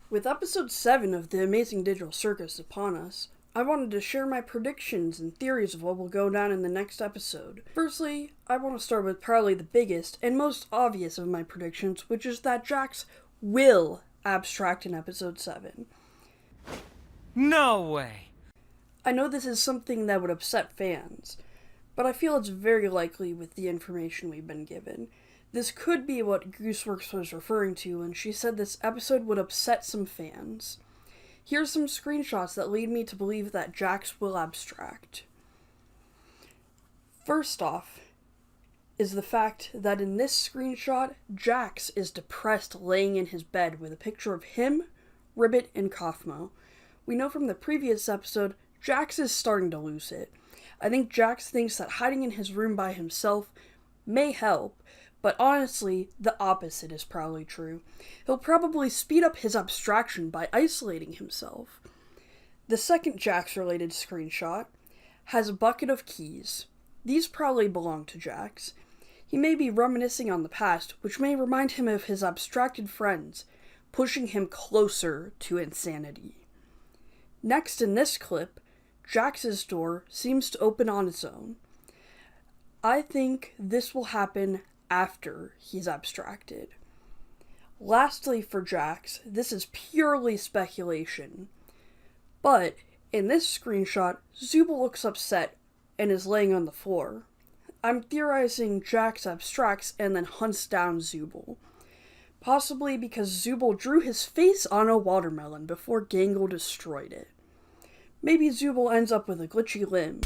With episode 7 of the Amazing Digital Circus upon us, I wanted to share my predictions and theories of what will go down in the next episode. Firstly, I want to start with probably the biggest and most obvious of my predictions, which is that Jax will abstract in episode 7. No way! I know this is something that would upset fans, but I feel it's very likely with the information we've been given. This could be what Gooseworks was referring to when she said this episode would upset some fans. Here's some screenshots that lead me to believe that Jax will abstract. First off is the fact that in this screenshot, Jax is depressed laying in his bed with a picture of him, Ribbit, and Kaufmo. We know from the previous episode, Jax is starting to lose it. I think Jax thinks that hiding in his room by himself may help, but honestly, the opposite is probably true. He'll probably speed up his abstraction by isolating himself. The second Jax-related screenshot has a bucket of keys. These probably belong to Jax. He may be reminiscing on the past, which may remind him of his abstracted friends, pushing him closer to insanity. Next in this clip, Jax's door seems to open on its own. I think this will happen after he's abstracted. Lastly for Jax, this is purely speculation, but in this screenshot, Zooble looks upset and is laying on the floor. I'm theorizing Jax abstracts and then hunts down Zooble. Possibly because Zooble drew his face on a watermelon before Gangle destroyed it. Maybe Zooble ends up with a glitchy limb.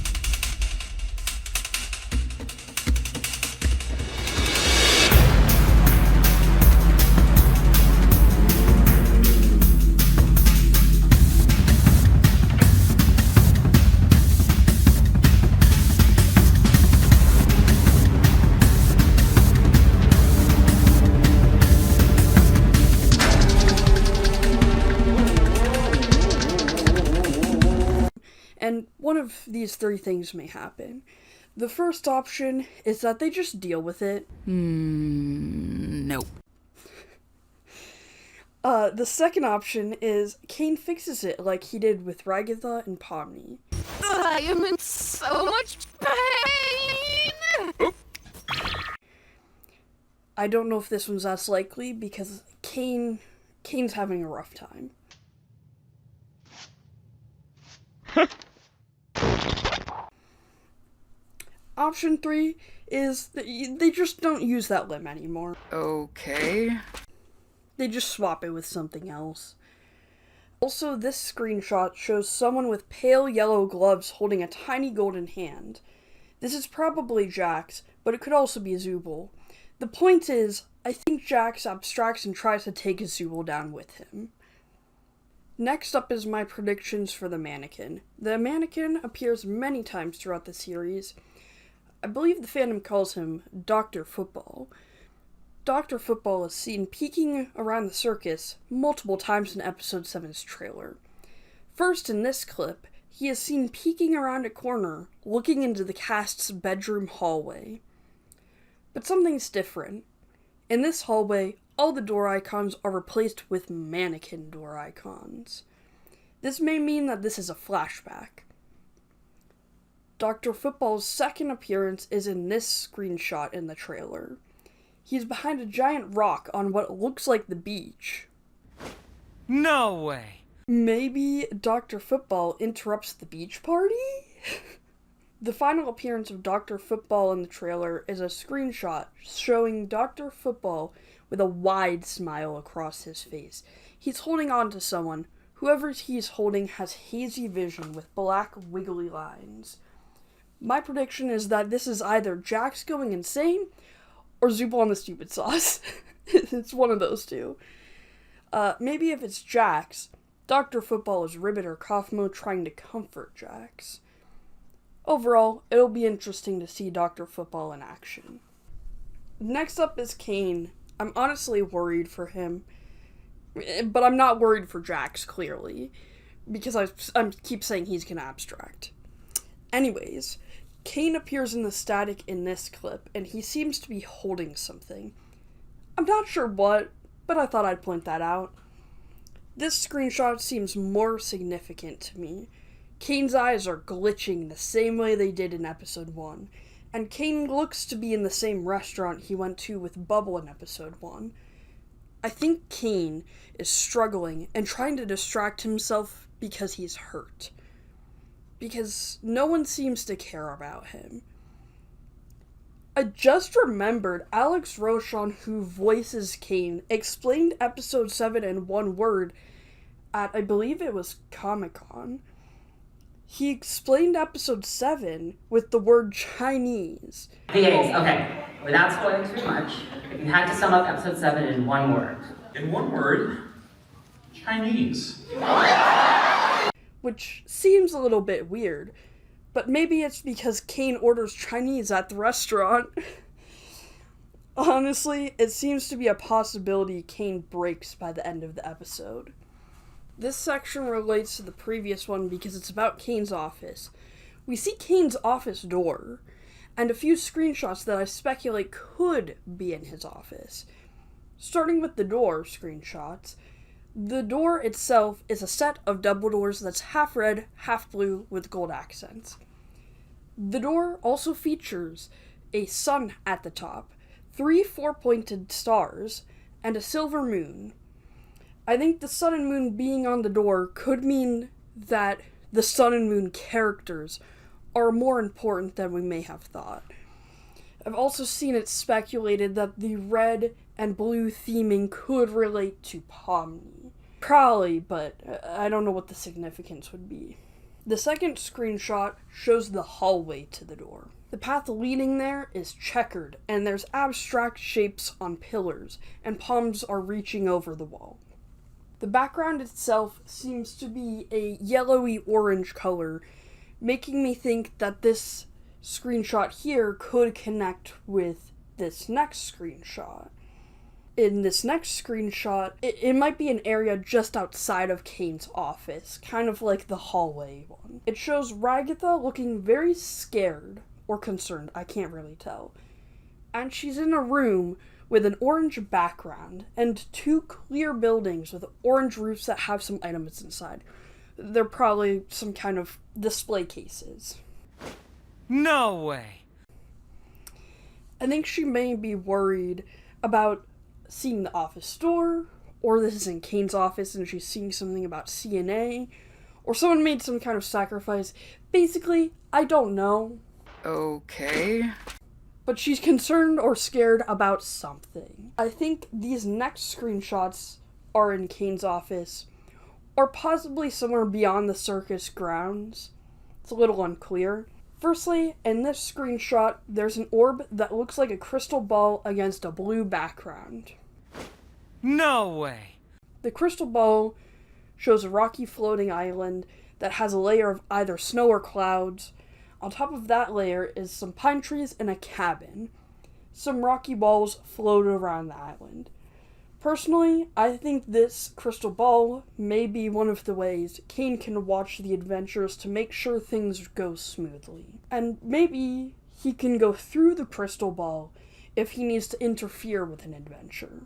And one of these three things may happen. The first option is that they just deal with it. Nope. The second option is Caine fixes it like he did with Ragatha and Pomni. I am in so much pain! I don't know if this one's as likely because Caine's having a rough time. Option 3 is they just don't use that limb anymore. Okay. They just swap it with something else. Also, this screenshot shows someone with pale yellow gloves holding a tiny golden hand. This is probably Jax, but it could also be Zooble. The point is, I think Jax abstracts and tries to take Zooble down with him. Next up is my predictions for the Mannequin. The Mannequin appears many times throughout the series. I believe the fandom calls him Dr. Football. Dr. Football is seen peeking around the circus multiple times in episode 7's trailer. First, in this clip, he is seen peeking around a corner, looking into the cast's bedroom hallway. But something's different. In this hallway, all the door icons are replaced with mannequin door icons. This may mean that this is a flashback. Dr. Football's second appearance is in this screenshot in the trailer. He's behind a giant rock on what looks like the beach. No way! Maybe Dr. Football interrupts the beach party? The final appearance of Dr. Football in the trailer is a screenshot showing Dr. Football with a wide smile across his face. He's holding on to someone. Whoever he's holding has hazy vision with black wiggly lines. My prediction is that this is either Jax going insane or Zooble on the stupid sauce. It's one of those two. Maybe if it's Jax, Dr. Football is Ribbit or Kaufmo trying to comfort Jax. Overall, it'll be interesting to see Dr. Football in action. Next up is Caine. I'm honestly worried for him, but I'm not worried for Jax, clearly, because I keep saying he's gonna abstract. Anyways, Caine appears in the static in this clip, and he seems to be holding something. I'm not sure what, but I thought I'd point that out. This screenshot seems more significant to me. Caine's eyes are glitching the same way they did in episode 1, and Caine looks to be in the same restaurant he went to with Bubble in episode 1. I think Caine is struggling and trying to distract himself because he's hurt. Because no one seems to care about him. I just remembered Alex Rochon, who voices Caine, explained episode 7 in one word at, I believe it was Comic-Con. He explained episode 7 with the word Chinese. VAs, okay. Without spoiling too much, if you had to sum up episode 7 in one word. In one word, Chinese. Which seems a little bit weird, but maybe it's because Caine orders Chinese at the restaurant. Honestly, it seems to be a possibility Caine breaks by the end of the episode. This section relates to the previous one because it's about Caine's office. We see Caine's office door, and a few screenshots that I speculate could be in his office. Starting with the door screenshots, the door itself is a set of double doors that's half red, half blue with gold accents. The door also features a sun at the top, 3 4-pointed stars, and a silver moon. I think the sun and moon being on the door could mean that the sun and moon characters are more important than we may have thought. I've also seen it speculated that the red and blue theming could relate to Pomni. Probably, but I don't know what the significance would be. The second screenshot shows the hallway to the door. The path leading there is checkered, and there's abstract shapes on pillars, and palms are reaching over the wall. The background itself seems to be a yellowy-orange color, making me think that this screenshot here could connect with this next screenshot. In this next screenshot, it might be an area just outside of Caine's office, kind of like the hallway one. It shows Ragatha looking very scared, or concerned, I can't really tell. And she's in a room with an orange background, and 2 clear buildings with orange roofs that have some items inside. They're probably some kind of display cases. No way! I think she may be worried about seeing the office door, or this is in Caine's office and she's seeing something about CNA, or someone made some kind of sacrifice. Basically, I don't know. Okay. But she's concerned or scared about something. I think these next screenshots are in Caine's office, or possibly somewhere beyond the circus grounds. It's a little unclear. Firstly, in this screenshot, there's an orb that looks like a crystal ball against a blue background. No way! The crystal ball shows a rocky floating island that has a layer of either snow or clouds. On top of that layer is some pine trees and a cabin. Some rocky balls float around the island. Personally, I think this crystal ball may be one of the ways Caine can watch the adventures to make sure things go smoothly. And maybe he can go through the crystal ball if he needs to interfere with an adventure.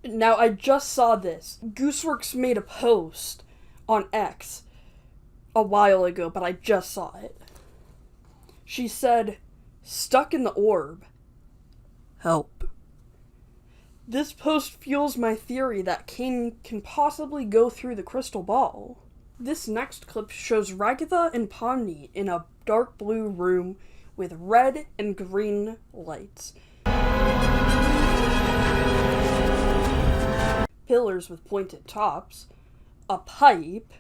Now, I just saw this. Gooseworks made a post on X a while ago, but I just saw it. She said, "Stuck in the orb. Help." This post fuels my theory that Caine can possibly go through the crystal ball. This next clip shows Ragatha and Pomni in a dark blue room with red and green lights. Pillars with pointed tops, a pipe,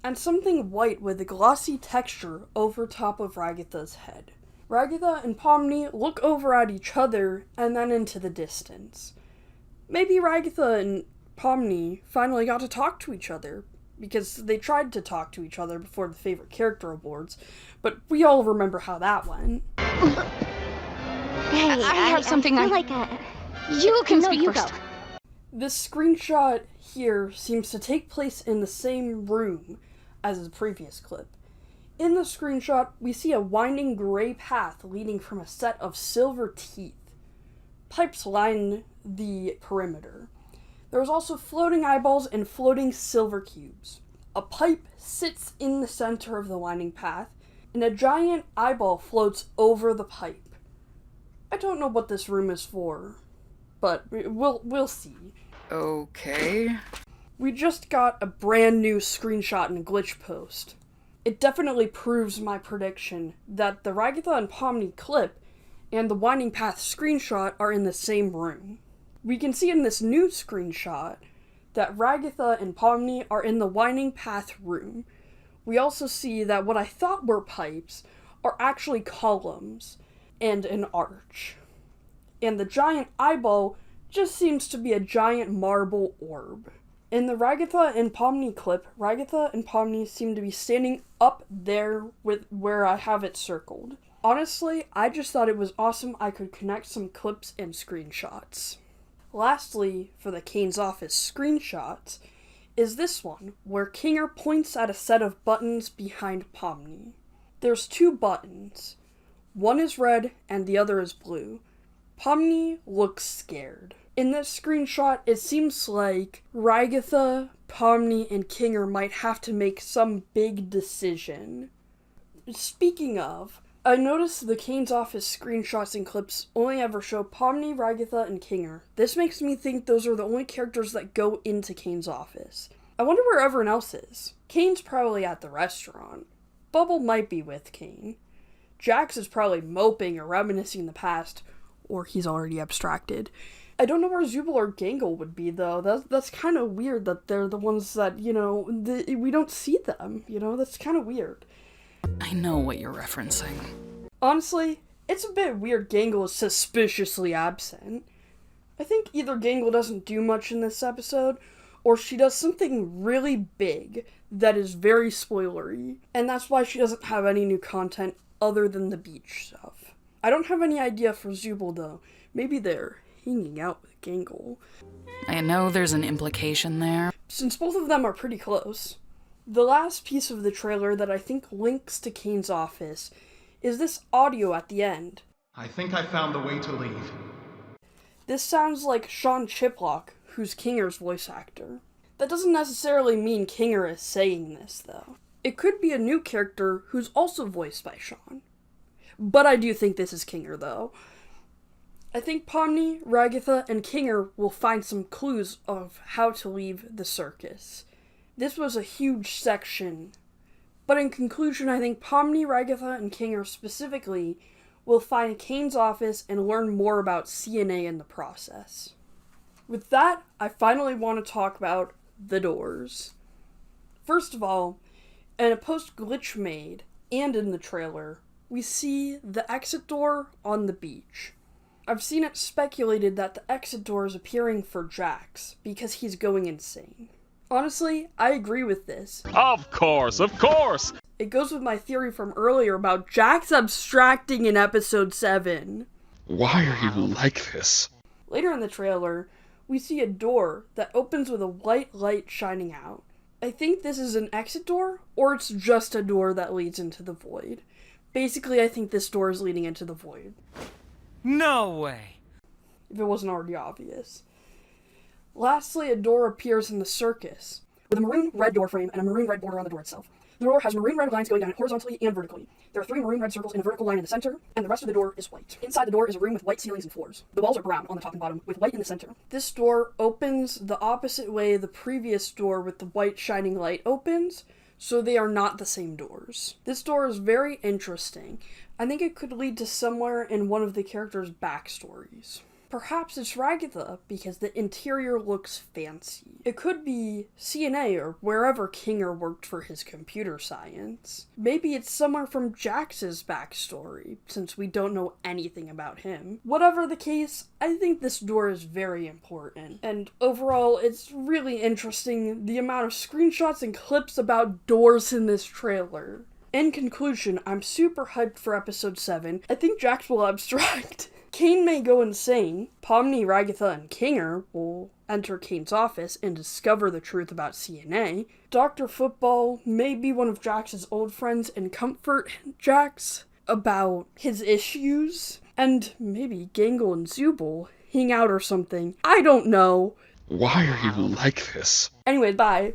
and something white with a glossy texture over top of Ragatha's head. Ragatha and Pomni look over at each other and then into the distance. Maybe Ragatha and Pomni finally got to talk to each other, because they tried to talk to each other before the favorite character awards, but we all remember how that went. Hey, I have something I feel You can no, speak you first. go. This screenshot here seems to take place in the same room as the previous clip. In the screenshot, we see a winding gray path leading from a set of silver teeth. Pipes line the perimeter. There's also floating eyeballs and floating silver cubes. A pipe sits in the center of the winding path, and a giant eyeball floats over the pipe. I don't know what this room is for, but we'll see. Okay. We just got a brand new screenshot and glitch post. It definitely proves my prediction that the Ragatha and Pomni clip and the winding path screenshot are in the same room. We can see in this new screenshot that Ragatha and Pomni are in the winding path room. We also see that what I thought were pipes are actually columns and an arch. And the giant eyeball just seems to be a giant marble orb. In the Ragatha and Pomni clip, Ragatha and Pomni seem to be standing up there with where I have it circled. Honestly, I just thought it was awesome I could connect some clips and screenshots. Lastly, for the Caine's office screenshots, is this one, where Kinger points at a set of buttons behind Pomni. There's 2 buttons. One is red and the other is blue. Pomni looks scared. In this screenshot, it seems like Ragatha, Pomni, and Kinger might have to make some big decision. Speaking of, I noticed the Caine's office screenshots and clips only ever show Pomni, Ragatha, and Kinger. This makes me think those are the only characters that go into Caine's office. I wonder where everyone else is. Caine's probably at the restaurant. Bubble might be with Caine. Jax is probably moping or reminiscing the past, or he's already abstracted. I don't know where Zooble or Gangle would be, though. That's kind of weird that they're the ones that, we don't see them. That's kind of weird. I know what you're referencing. Honestly, it's a bit weird Gangle is suspiciously absent. I think either Gangle doesn't do much in this episode, or she does something really big that is very spoilery, and that's why she doesn't have any new content other than the beach stuff. I don't have any idea for Zooble, though. Maybe they're hanging out with Gangle. I know there's an implication there. Since both of them are pretty close. The last piece of the trailer that I think links to Caine's office is this audio at the end. I think I found the way to leave. This sounds like Sean Chiplock, who's Kinger's voice actor. That doesn't necessarily mean Kinger is saying this, though. It could be a new character who's also voiced by Sean. But I do think this is Kinger, though. I think Pomni, Ragatha, and Kinger will find some clues of how to leave the circus. This was a huge section, but in conclusion, I think Pomni, Ragatha, and Kinger specifically will find Caine's office and learn more about CNA in the process. With that, I finally want to talk about the doors. First of all, in a post-glitch made, and in the trailer, we see the exit door on the beach. I've seen it speculated that the exit door is appearing for Jax, because he's going insane. Honestly, I agree with this. Of course! It goes with my theory from earlier about Jax abstracting in episode 7. Why are you like this? Later in the trailer, we see a door that opens with a white light shining out. I think this is an exit door, or it's just a door that leads into the void. Basically, I think this door is leading into the void. No way! If it wasn't already obvious. Lastly, a door appears in the circus, with a maroon-red door frame and a maroon-red border on the door itself. The door has maroon-red lines going down it horizontally and vertically. There are 3 maroon-red circles in a vertical line in the center, and the rest of the door is white. Inside the door is a room with white ceilings and floors. The walls are brown on the top and bottom, with white in the center. This door opens the opposite way the previous door with the white shining light opens, so they are not the same doors. This door is very interesting. I think it could lead to somewhere in one of the characters' backstories. Perhaps it's Ragatha, because the interior looks fancy. It could be CNA or wherever Kinger worked for his computer science. Maybe it's somewhere from Jax's backstory, since we don't know anything about him. Whatever the case, I think this door is very important. And overall, it's really interesting the amount of screenshots and clips about doors in this trailer. In conclusion, I'm super hyped for episode 7. I think Jax will abstract. Caine may go insane. Pomni, Ragatha, and Kinger will enter Caine's office and discover the truth about CNA. Dr. Football may be one of Jax's old friends and comfort Jax about his issues. And maybe Gangle and Zooble hang out or something. I don't know. Why are you like this? Anyway, bye.